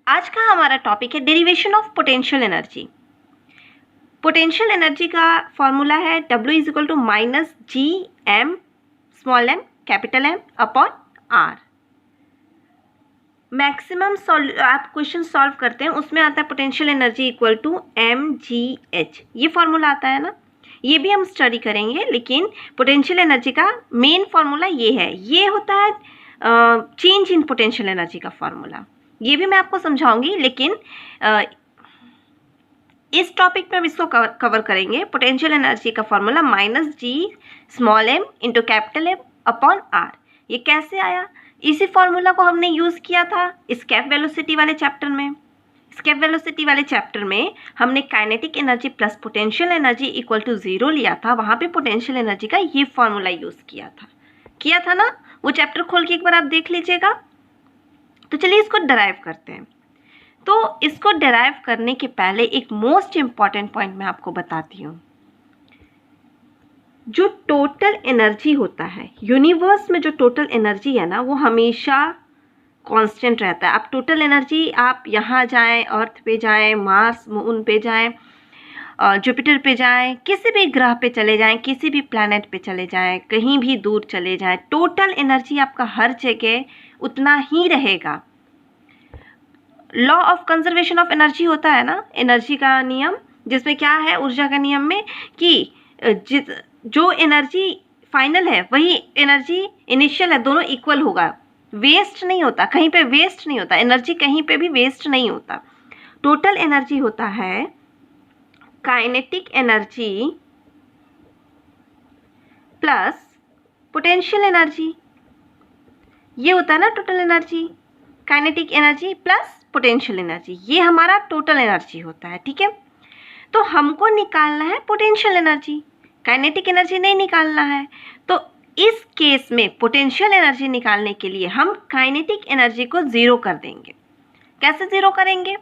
आज का हमारा टॉपिक है derivation of potential energy. Potential energy का फॉर्मूला है W is equal to minus G M small M capital M upon R. Maximum आप question solve करते हैं उसमें आता है potential energy equal to mgh, ये फॉर्मूला आता है ना, ये भी हम स्टडी करेंगे। लेकिन पोटेंशियल एनर्जी का मेन फॉर्मूला ये है, ये होता है चेंज इन पोटेंशियल एनर्जी का फॉर्मूला, ये भी मैं आपको समझाऊंगी। लेकिन इस टॉपिक में हम इसको कवर करेंगे। पोटेंशियल एनर्जी का formula minus G small M into capital M upon R. ये कैसे आया? इसी फॉर्मूला को हमने यूज़ किया था स्केप वेलोसिटी वाले चैप्टर में। स्केप वेलोसिटी वाले चैप्टर में हमने kinetic energy plus potential energy equal to 0 लिया था। वहाँ पे पोटेंशियल एनर्जी का ये फॉर्मूला यूज़ किया था ना। वो चैप्टर खोल के एक बार आप देख लीजिएगा। तो चलिए इसको डराइव करते हैं। तो इसको डराइव करने के पहले एक मोस्ट इम्पॉर्टेंट पॉइंट मैं आपको बताती हूँ। जो टोटल एनर्जी होता है यूनिवर्स में, जो टोटल एनर्जी है ना, वो हमेशा कांस्टेंट रहता है। आप टोटल एनर्जी, आप यहाँ जाएं, अर्थ पे जाएं, मार्स मून पे जाएं, जुपिटर पे जाएं, किसी भी ग्रह पे चले जाएं, किसी भी प्लैनेट पे चले जाएं, कहीं भी दूर चले जाएं, टोटल एनर्जी आपका हर जगह उतना ही रहेगा। Law of conservation of energy होता है ना, एनर्जी का नियम, जिसमें क्या है ऊर्जा का नियम में कि जो एनर्जी फाइनल है वही एनर्जी इनिशियल है, दोनों इक्वल होगा, वेस्ट नहीं होता, कहीं पे वेस्ट नहीं होता, एनर्जी कहीं पे भी वेस्ट नहीं होता। टोटल एनर्जी होता है kinetic energy plus potential energy, ये होता है ना total energy. Kinetic energy plus potential energy, ये हमारा टोटल एनर्जी होता है। ठीक है, तो हमको निकालना है पोटेंशियल एनर्जी, काइनेटिक एनर्जी नहीं निकालना है। तो इस केस में पोटेंशियल एनर्जी निकालने के लिए हम काइनेटिक एनर्जी को 0 कर देंगे। कैसे 0 करेंगे?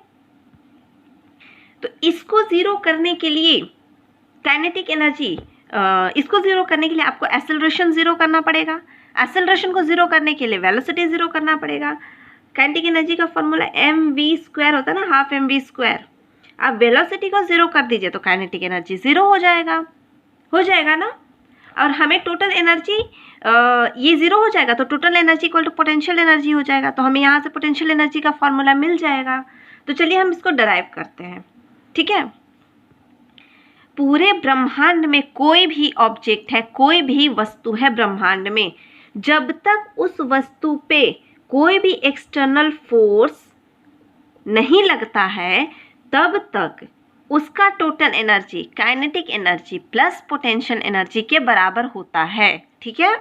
तो इसको 0 करने के लिए काइनेटिक एनर्जी, इसको 0 करने के लिए आपको एक्सेलरेशन 0 करना पड़ेगा। एक्सेलरेशन को 0 करने के लिए वेलोसिटी 0 करना पड़ेगा। काइनेटिक एनर्जी का फॉर्मूला mv² होता है ना, हाफ mv²। आप वेलोसिटी को 0 कर दीजिए तो काइनेटिक एनर्जी 0 हो जाएगा ना। और हमें टोटल एनर्जी ये 0 हो जाएगा तो total energy equal to potential energy हो जाएगा। तो हमें यहाँ से पोटेंशियल एनर्जी का फॉर्मूला मिल जाएगा। तो चलिए हम इसको डराइव करते हैं। ठीक है, पूरे ब्रह्मांड में कोई भी ऑब्जेक्ट है, कोई भी वस्तु है ब्रह्मांड में, जब तक उस वस्तु पे कोई भी एक्सटर्नल फोर्स नहीं लगता है तब तक उसका total energy kinetic energy plus potential energy के बराबर होता है। ठीक है,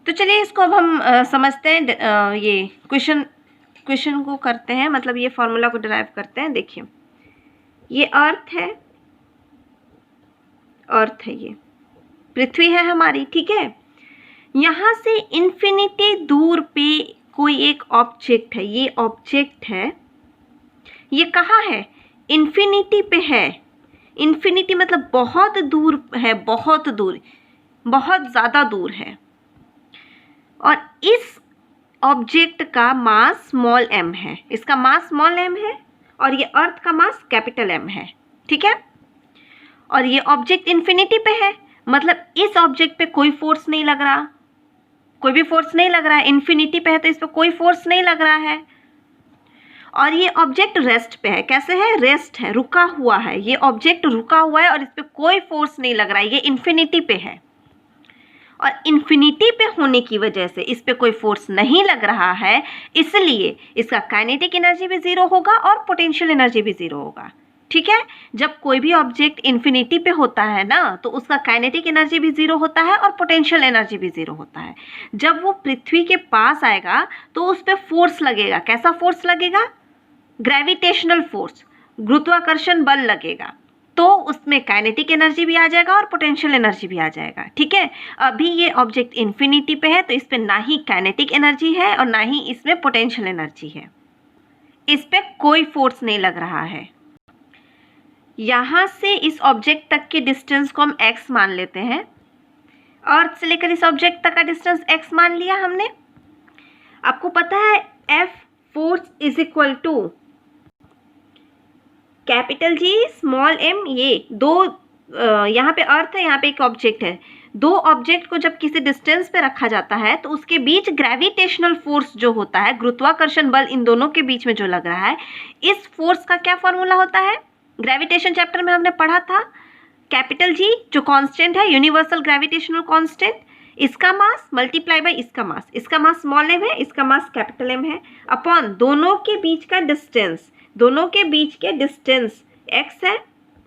तो चलिए इसको अब हम समझते हैं। ये क्वेश्चन को करते हैं, मतलब ये फॉर्मूला को डिराइव करते हैं। देखिए, ये अर्थ है, ये पृथ्वी है हमारी। ठीक है, यहाँ से इन्फिनिटी दूर पे कोई एक ऑब्जेक्ट है, ये ऑब्जेक्ट है, ये कहाँ है? इन्फिनिटी पे है। इन्फिनिटी मतलब बहुत दूर है, बहुत दूर, बहुत ज़्यादा दूर है। और इस ऑब्जेक्ट का मास स्मॉल m है, इसका मास स्मॉल m है, और ये अर्थ का मास कैपिटल M है। ठीक है, और ये ऑब्जेक्ट इन्फिनिटी पे है, मतलब इस ऑब्जेक्ट पे कोई फोर्स नहीं लग रहा, कोई भी फोर्स नहीं लग रहा है। इन्फिनिटी पे है तो इस पर कोई फोर्स नहीं लग रहा है। और ये ऑब्जेक्ट रेस्ट पे है। कैसे है? रेस्ट है, रुका हुआ है। ये ऑब्जेक्ट रुका हुआ है और इस पे कोई फोर्स नहीं लग रहा है, ये इन्फिनिटी पे है। और इन्फिनिटी पे होने की वजह से इस पे कोई फोर्स नहीं लग रहा है, इसलिए इसका काइनेटिक एनर्जी भी 0 होगा और पोटेंशियल एनर्जी भी 0 होगा। ठीक है, जब कोई भी ऑब्जेक्ट इन्फिनिटी पे होता है ना, तो उसका काइनेटिक एनर्जी भी 0 होता है और पोटेंशियल एनर्जी भी 0 होता है। जब वो पृथ्वी के पास आएगा तो उस पर फोर्स लगेगा। कैसा फोर्स लगेगा? ग्रेविटेशनल फोर्स, गुरुत्वाकर्षण बल लगेगा, तो उसमें काइनेटिक एनर्जी भी आ जाएगा और पोटेंशियल एनर्जी भी आ जाएगा। ठीक है, अभी ये ऑब्जेक्ट इन्फिनिटी पे है तो इस पे ना ही काइनेटिक एनर्जी है और ना ही इसमें पोटेंशियल एनर्जी है, इस पे कोई फोर्स नहीं लग रहा है। यहाँ से इस ऑब्जेक्ट तक के डिस्टेंस को हम x मान लेते हैं। अर्थ से लेकर इस ऑब्जेक्ट तक का डिस्टेंस x मान लिया हमने। आपको पता है F force is equal to capital G small M, ये दो यहाँ पे अर्थ है, यहाँ पे एक ऑब्जेक्ट है। दो ऑब्जेक्ट को जब किसी डिस्टेंस पे रखा जाता है तो उसके बीच ग्रेविटेशनल फोर्स जो होता है, गुरुत्वाकर्षण बल इन दोनों के बीच में जो लग रहा है, इस फोर्स का क्या फॉर्मूला होता है? ग्रेविटेशन चैप्टर में हमने पढ़ा था, कैपिटल जी जो कांस्टेंट है, यूनिवर्सल ग्रेविटेशनल कांस्टेंट, इसका मास मल्टीप्लाई बाय इसका मास स्मॉल एम है, इसका मास कैपिटल एम है, अपॉन दोनों के बीच का डिस्टेंस, दोनों के बीच के डिस्टेंस x है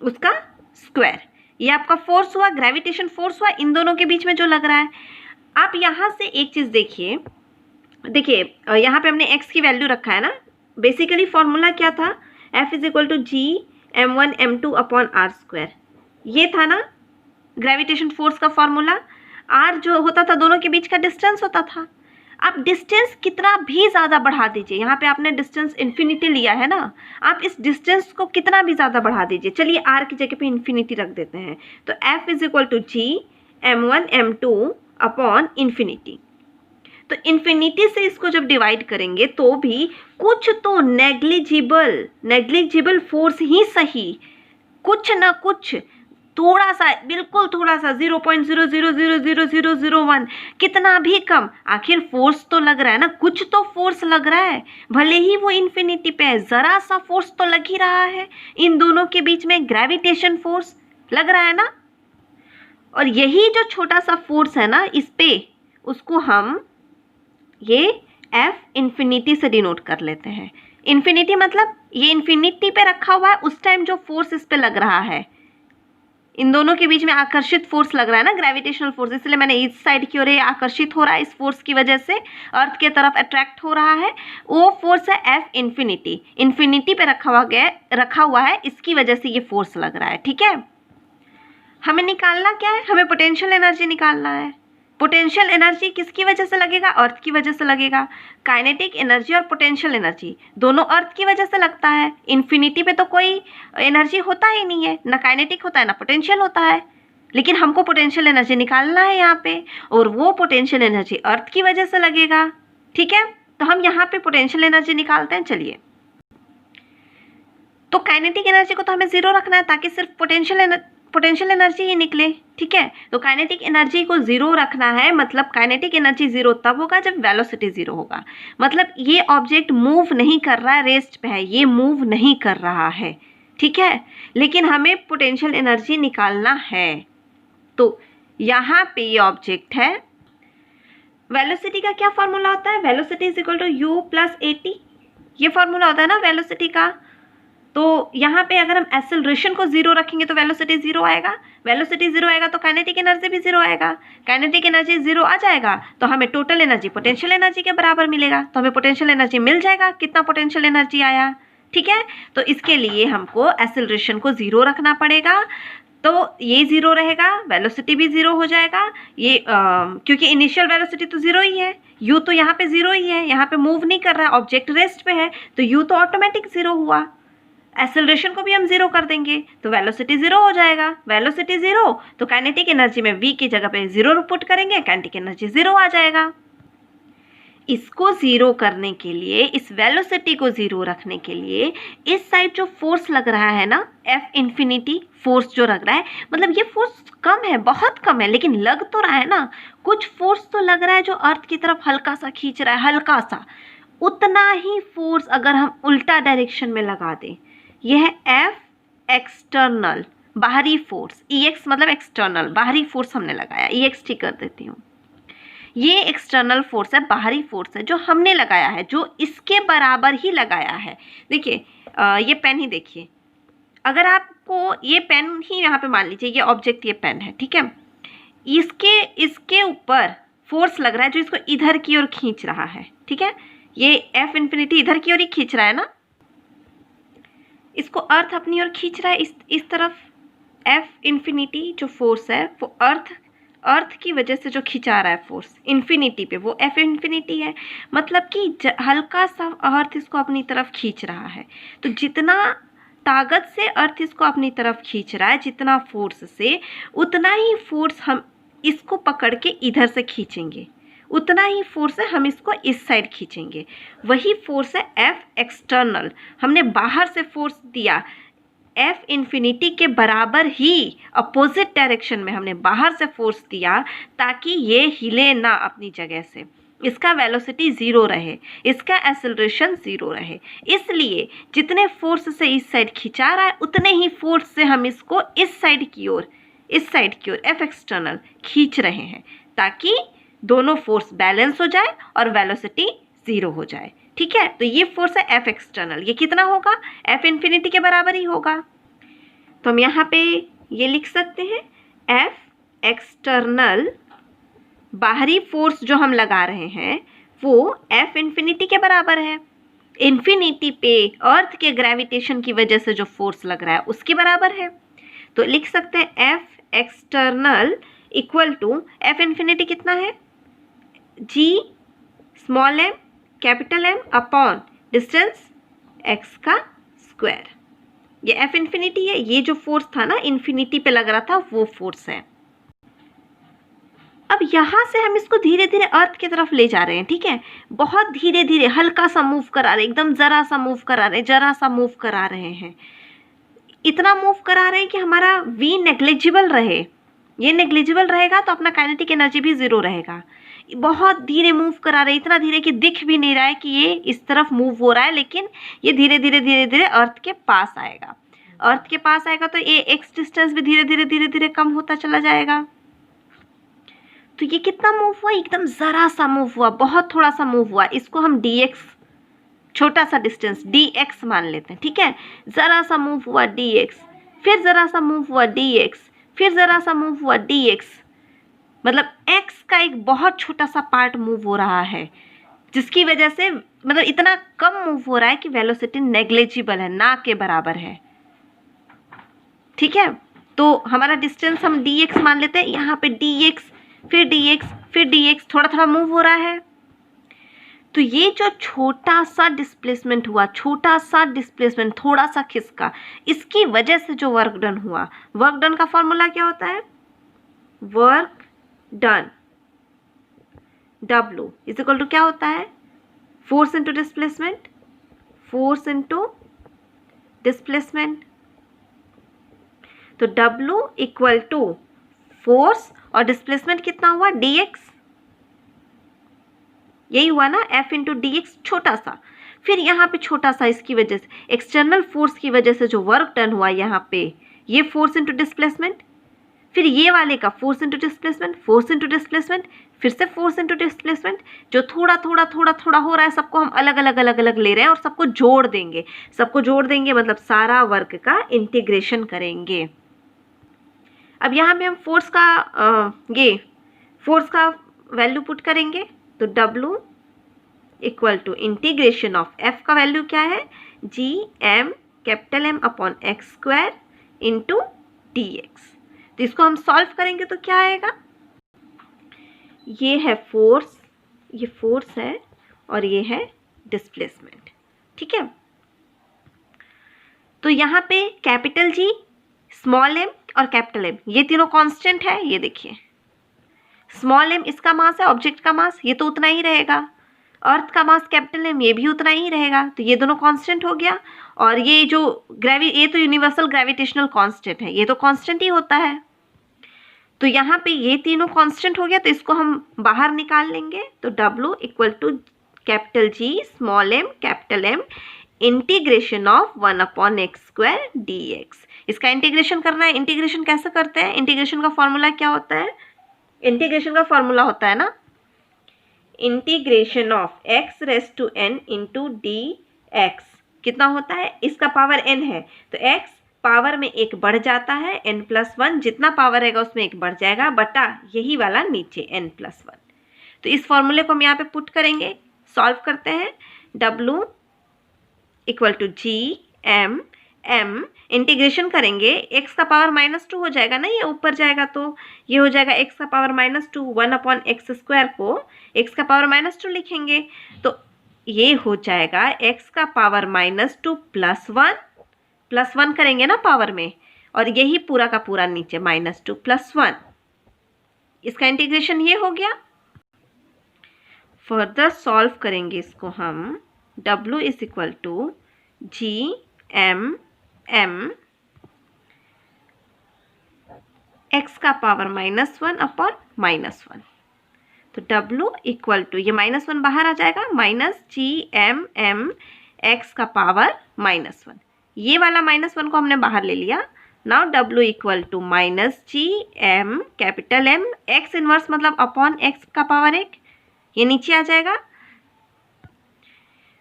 उसका स्क्वायर। ये आपका फोर्स हुआ, ग्रेविटेशन फोर्स हुआ इन दोनों के बीच में जो लग रहा है। आप यहाँ से एक चीज़ देखिए, यहाँ पे हमने x की वैल्यू रखा है ना, बेसिकली फॉर्मूला क्या था? F is equal to G m1 m2 upon R square, ये था ना ग्रेविटेशन फोर्स का फॉर्मूला। r जो होता था दोनों के बीच का डिस्टेंस होता था। आप डिस्टेंस कितना भी ज़्यादा बढ़ा दीजिए, यहाँ पे आपने डिस्टेंस इन्फिनिटी लिया है ना, आप इस डिस्टेंस को कितना भी ज़्यादा बढ़ा दीजिए, चलिए r की जगह पे इन्फिनिटी रख देते हैं, तो f is equal to G m1 m2 upon infinity. तो इन्फिनिटी से इसको जब डिवाइड करेंगे तो भी कुछ तो नेग्लिजिबल फोर्स ही सही, कुछ ना कुछ थोड़ा सा, बिल्कुल थोड़ा सा 0.0000001, कितना भी कम, आखिर फोर्स तो लग रहा है ना, कुछ तो फोर्स लग रहा है, भले ही वो इन्फिनिटी पे है, ज़रा सा फोर्स तो लग ही रहा है। इन दोनों के बीच में ग्रेविटेशन फोर्स लग रहा है ना, और यही जो छोटा सा फोर्स है ना इस पे, उसको हम ये F इन्फिनिटी से डिनोट कर लेते हैं। इन्फिनिटी मतलब ये इन्फिनिटी पे रखा हुआ है, उस टाइम जो फोर्स इस पे लग रहा है, इन दोनों के बीच में आकर्षित फोर्स लग रहा है ना, ग्रेविटेशनल फोर्स, इसलिए मैंने इस साइड की ओर आकर्षित हो रहा है, इस फोर्स की वजह से अर्थ के तरफ अट्रैक्ट हो रहा है, वो फोर्स है F इन्फिनिटी। इन्फिनिटी पे रखा हुआ है, इसकी वजह से ये फोर्स लग रहा है। ठीक है, हमें निकालना क्या है? हमें पोटेंशियल एनर्जी निकालना है। पोटेंशियल एनर्जी किसकी वजह से लगेगा? अर्थ की वजह से लगेगा। काइनेटिक एनर्जी और पोटेंशियल एनर्जी दोनों अर्थ की वजह से लगता है। इन्फिनिटी पे तो कोई एनर्जी होता ही नहीं है, ना काइनेटिक होता है ना पोटेंशियल होता है, लेकिन हमको पोटेंशियल एनर्जी निकालना है यहाँ पे, और वो पोटेंशियल एनर्जी अर्थ की वजह से लगेगा। ठीक है, तो हम यहाँ पे पोटेंशियल एनर्जी निकालते हैं। चलिए, तो काइनेटिक एनर्जी को तो हमें 0 रखना है ताकि सिर्फ पोटेंशियल एनर्जी ही निकले। ठीक है, तो काइनेटिक एनर्जी को 0 रखना है, मतलब काइनेटिक एनर्जी 0 तब होगा जब वेलोसिटी 0 होगा। मतलब ये ऑब्जेक्ट मूव नहीं कर रहा है, रेस्ट पे है, ये मूव नहीं कर रहा है। ठीक है, लेकिन हमें पोटेंशियल एनर्जी निकालना है। तो यहाँ पे ये ऑब्जेक्ट है, वेलोसिटी का क्या फॉर्मूला होता है? Velocity is equal to u plus at, ये फॉर्मूला होता है ना वेलोसिटी का। तो यहाँ पे अगर हम एक्सेलरेशन को 0 रखेंगे तो वेलोसिटी 0 आएगा, वेलोसिटी 0 आएगा तो काइनेटिक एनर्जी भी 0 आएगा, काइनेटिक एनर्जी 0 आ जाएगा तो हमें टोटल एनर्जी पोटेंशियल एनर्जी के बराबर मिलेगा, तो हमें पोटेंशियल एनर्जी मिल जाएगा। कितना पोटेंशियल एनर्जी आया? ठीक है, तो इसके लिए हमको एक्सेलरेशन को 0 रखना पड़ेगा, तो ये 0 रहेगा, वेलोसिटी भी 0 हो जाएगा। ये क्योंकि इनिशियल वेलोसिटी तो 0 ही है, u तो यहाँ पे 0 ही है, यहाँ पे मूव नहीं कर रहा है, ऑब्जेक्ट रेस्ट पे है, तो u तो ऑटोमेटिक 0 हुआ। एक्सेलरेशन को भी हम 0 कर देंगे तो वेलोसिटी 0 हो जाएगा। वेलोसिटी 0 तो काइनेटिक एनर्जी में v की जगह पे 0 पुट करेंगे, काइनेटिक एनर्जी 0 आ जाएगा। इसको 0 करने के लिए, इस वेलोसिटी को 0 रखने के लिए, इस साइड जो फोर्स लग रहा है ना, F इन्फिनिटी फोर्स जो लग रहा है, मतलब ये फोर्स कम है, बहुत कम है, लेकिन लग तो रहा है ना, कुछ फोर्स तो लग रहा है जो अर्थ की तरफ हल्का सा खींच रहा है, हल्का सा। उतना ही फोर्स अगर हम उल्टा डायरेक्शन में लगा दें, यह है F एक्सटर्नल, बाहरी फोर्स, EX मतलब एक्सटर्नल, बाहरी फोर्स हमने लगाया, EX ठीक कर देती हूँ। ये एक्सटर्नल फोर्स है, बाहरी फोर्स है जो हमने लगाया है, जो इसके बराबर ही लगाया है। देखिए ये पेन ही देखिए, अगर आपको ये पेन ही यहाँ पे मान लीजिए, ये ऑब्जेक्ट, ये पेन है, ठीक है, इसके ऊपर फोर्स लग रहा है जो इसको इधर की ओर खींच रहा है। ठीक है, ये F इन्फिनिटी इधर की ओर ही खींच रहा है ना, इसको अर्थ अपनी ओर खींच रहा है, इस तरफ। F इन्फिनिटी जो फोर्स है वो अर्थ की वजह से जो खिंचा रहा है फोर्स इन्फिनिटी पे, वो F इन्फिनिटी है। मतलब कि हल्का सा अर्थ इसको अपनी तरफ खींच रहा है, तो जितना ताकत से अर्थ इसको अपनी तरफ खींच रहा है, जितना फोर्स से, उतना ही फोर्स हम इसको पकड़ के इधर से खींचेंगे, उतना ही फोर्स है हम इसको इस साइड खींचेंगे। वही फोर्स है F एक्सटर्नल, हमने बाहर से फोर्स दिया, F इन्फिनिटी के बराबर ही अपोजिट डायरेक्शन में हमने बाहर से फोर्स दिया ताकि ये हिले ना अपनी जगह से, इसका वेलोसिटी ज़ीरो रहे, इसका एक्सेलरेशन ज़ीरो रहे। इसलिए जितने फोर्स से इस साइड खिंचा रहा है उतने ही फोर्स से हम इसको इस साइड की ओर F एक्सटर्नल खींच रहे हैं ताकि दोनों फोर्स बैलेंस हो जाए और वेलोसिटी ज़ीरो हो जाए। ठीक है, तो ये फोर्स है F एक्सटर्नल, ये कितना होगा? F इन्फिनिटी के बराबर ही होगा। तो हम यहाँ पे ये लिख सकते हैं F एक्सटर्नल, बाहरी फोर्स जो हम लगा रहे हैं वो F इन्फिनिटी के बराबर है। इन्फिनिटी पे अर्थ के ग्रेविटेशन की वजह से जो फोर्स लग रहा है उसके बराबर है। तो लिख सकते हैं F external equal to F infinity कितना है? G small m capital M upon distance x का स्क्वायर। ये F इन्फिनिटी है, ये जो फोर्स था ना इन्फिनिटी पे लग रहा था वो फोर्स है। अब यहाँ से हम इसको धीरे धीरे अर्थ की तरफ ले जा रहे हैं। ठीक है, बहुत धीरे धीरे हल्का सा मूव करा रहे हैं, एकदम ज़रा सा मूव करा रहे हैं, ज़रा सा मूव करा रहे हैं, इतना मूव करा रहे हैं कि हमारा v नेग्लिजिबल रहे। ये नेग्लिजिबल रहेगा तो अपना काइनेटिक एनर्जी भी ज़ीरो रहेगा। बहुत धीरे मूव करा रहे हैं, इतना धीरे कि दिख भी नहीं रहा है कि ये इस तरफ मूव हो रहा है, लेकिन ये धीरे धीरे धीरे धीरे अर्थ के पास आएगा। अर्थ के पास आएगा तो ये एक्स डिस्टेंस भी धीरे धीरे धीरे धीरे कम होता चला जाएगा। तो ये कितना मूव हुआ? एकदम ज़रा सा मूव हुआ, बहुत थोड़ा सा मूव हुआ। इसको हम dx, छोटा सा डिस्टेंस dx मान लेते हैं। ठीक है, ज़रा सा मूव हुआ dx, फिर ज़रा सा मूव हुआ dx, फिर ज़रा सा मूव हुआ dx, मतलब x का एक बहुत छोटा सा पार्ट मूव हो रहा है, जिसकी वजह से मतलब इतना कम मूव हो रहा है कि वेलोसिटी नेग्लिजिबल है, ना के बराबर है। ठीक है, तो हमारा डिस्टेंस हम dx मान लेते हैं। यहाँ पे dx, फिर dx, फिर dx, थोड़ा थोड़ा मूव हो रहा है। तो ये जो छोटा सा डिस्प्लेसमेंट हुआ, छोटा सा डिस्प्लेसमेंट, थोड़ा सा खिसका, इसकी वजह से जो वर्क डन हुआ, वर्क डन का फॉर्मूला क्या होता है? Work done W is equal to क्या होता है? Force into displacement, force into displacement. तो W इक्वल टू फोर्स और डिस्प्लेसमेंट कितना हुआ? dx, यही हुआ ना, F इंटू dx, छोटा सा। फिर यहाँ पे छोटा सा, इसकी वजह से एक्सटर्नल फोर्स की वजह से जो वर्क डन हुआ यहाँ पे, ये फोर्स इंटू डिस्प्लेसमेंट, फिर ये वाले का force into displacement, force into displacement, फिर से फोर्स इंटू डिस्प्लेसमेंट। जो थोड़ा थोड़ा थोड़ा थोड़ा हो रहा है सबको हम अलग अलग अलग अलग ले रहे हैं और सबको जोड़ देंगे। सबको जोड़ देंगे मतलब सारा वर्क का इंटीग्रेशन करेंगे। अब यहाँ पे हम फोर्स का वैल्यू पुट करेंगे। तो W equal to integration of F का वैल्यू क्या है? G M capital M upon X square into dx। तो इसको हम सॉल्व करेंगे तो क्या आएगा? ये है फोर्स, ये फोर्स है और ये है डिस्प्लेसमेंट। ठीक है, तो यहाँ पे कैपिटल G, स्मॉल m और कैपिटल M, ये तीनों कांस्टेंट है। ये देखिए, स्मॉल m इसका मास है, ऑब्जेक्ट का मास, ये तो उतना ही रहेगा। अर्थ का मास कैपिटल M, ये भी उतना ही रहेगा। तो ये दोनों कांस्टेंट हो गया। और ये जो ये तो यूनिवर्सल ग्रेविटेशनल कांस्टेंट है, ये तो कांस्टेंट ही होता है। तो यहाँ पे ये तीनों कांस्टेंट हो गया, तो इसको हम बाहर निकाल लेंगे। तो W equal to capital G small m capital M integration of 1 upon X square dx। इसका इंटीग्रेशन करना है। इंटीग्रेशन कैसे करते हैं? इंटीग्रेशन का फॉर्मूला क्या होता है? इंटीग्रेशन का फॉर्मूला होता है ना, integration of x raise to n into dx। कितना होता है? इसका पावर n है तो x पावर में एक बढ़ जाता है, n+1, जितना पावर रहेगा उसमें एक बढ़ जाएगा, बटा यही वाला नीचे n+1। तो इस फॉर्मूले को हम यहाँ पे पुट करेंगे, सॉल्व करते हैं। W equal to G M m, integration करेंगे, x का पावर -2 हो जाएगा ना, ये ऊपर जाएगा तो ये हो जाएगा x का पावर -2, 1 अपॉन एक्स स्क्वायर को x का पावर -2 लिखेंगे तो ये हो जाएगा x का पावर -2 +1 करेंगे ना पावर में, और यही पूरा का पूरा नीचे -2 + 1। इसका इंटीग्रेशन ये हो गया। फर्दर सॉल्व करेंगे इसको हम। W is equal to GMM x का पावर -1 अपॉन -1। तो W इक्वल टू, ये -1 बाहर आ जाएगा, -GMM x का पावर -1। ये वाला -1 को हमने बाहर ले लिया। Now W equal to -GM capital M x inverse मतलब अपॉन x का पावर 1, ये नीचे आ जाएगा।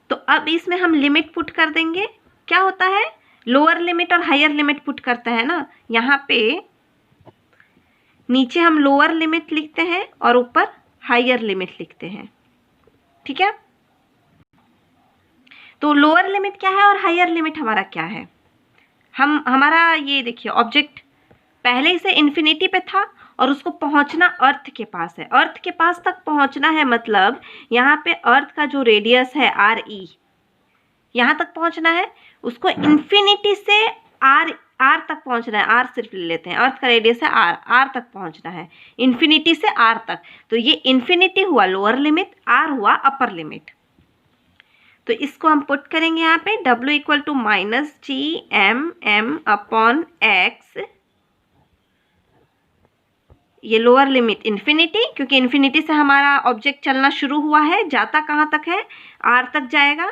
तो अब इसमें हम लिमिट पुट कर देंगे। क्या होता है, लोअर लिमिट और हायर लिमिट पुट करता है ना, यहाँ पे नीचे हम लोअर लिमिट लिखते हैं और ऊपर हायर लिमिट लिखते हैं, ठीक है। तो लोअर लिमिट क्या है और हायर लिमिट हमारा क्या है, हमारा ये देखिए ऑब्जेक्ट पहले से इन्फिनिटी पे था और उसको पहुंचना अर्थ के पास है। अर्थ के पास तक पहुंचना है मतलब यहाँ पे अर्थ का जो रेडियस है RE, यहाँ तक पहुंचना है। उसको इन्फिनिटी से R तक पहुंचना है। R सिर्फ ले लेते हैं, अर्थ का रेडियस है R तक पहुंचना है, इन्फिनिटी से R तक। तो ये इन्फिनिटी हुआ लोअर लिमिट, R हुआ अपर लिमिट। तो इसको हम पुट करेंगे यहाँ पे, W equal to -GMM upon x, ये लोअर लिमिट इन्फिनिटी, क्योंकि इन्फिनिटी से हमारा ऑब्जेक्ट चलना शुरू हुआ है, जाता कहाँ तक है, R तक जाएगा।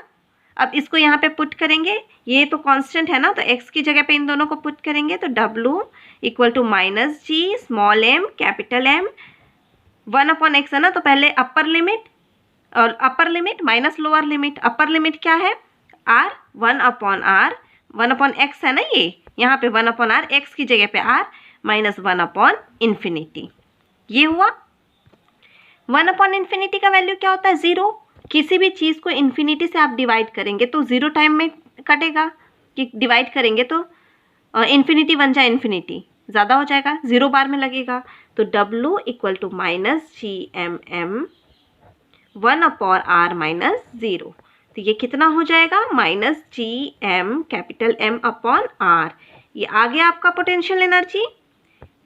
अब इसको यहाँ पे पुट करेंगे, ये तो कांस्टेंट है ना, तो x की जगह पे इन दोनों को पुट करेंगे। तो W equal to -G small m capital M 1 upon x है ना, तो पहले अपर लिमिट और upper limit minus lower limit. Upper limit क्या है R, 1 upon R, 1 upon x है ना, ये यहाँ पे 1 अपॉन R, x की जगह पे R माइनस 1 अपॉन इन्फिनिटी। ये हुआ 1 अपॉन इन्फिनिटी का वैल्यू क्या होता है, 0। किसी भी चीज़ को इन्फिनिटी से आप डिवाइड करेंगे तो 0 टाइम में कटेगा, कि डिवाइड करेंगे तो इन्फिनिटी बन जाए, इन्फिनिटी ज़्यादा हो जाएगा, 0 बार में लगेगा। तो W equal to -GMM 1 upon R minus 0। तो ये कितना हो जाएगा, -GM capital M upon R। ये आ गया आपका पोटेंशियल एनर्जी।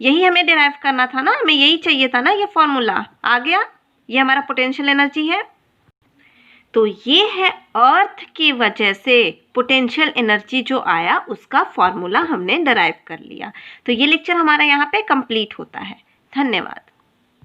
यही हमें डिराइव करना था ना, हमें यही चाहिए था ना, ये फॉर्मूला आ गया, ये हमारा पोटेंशियल एनर्जी है। तो ये है अर्थ की वजह से पोटेंशियल एनर्जी जो आया उसका फॉर्मूला हमने डिराइव कर लिया। तो ये लेक्चर हमारा यहाँ पे कंप्लीट होता है। धन्यवाद।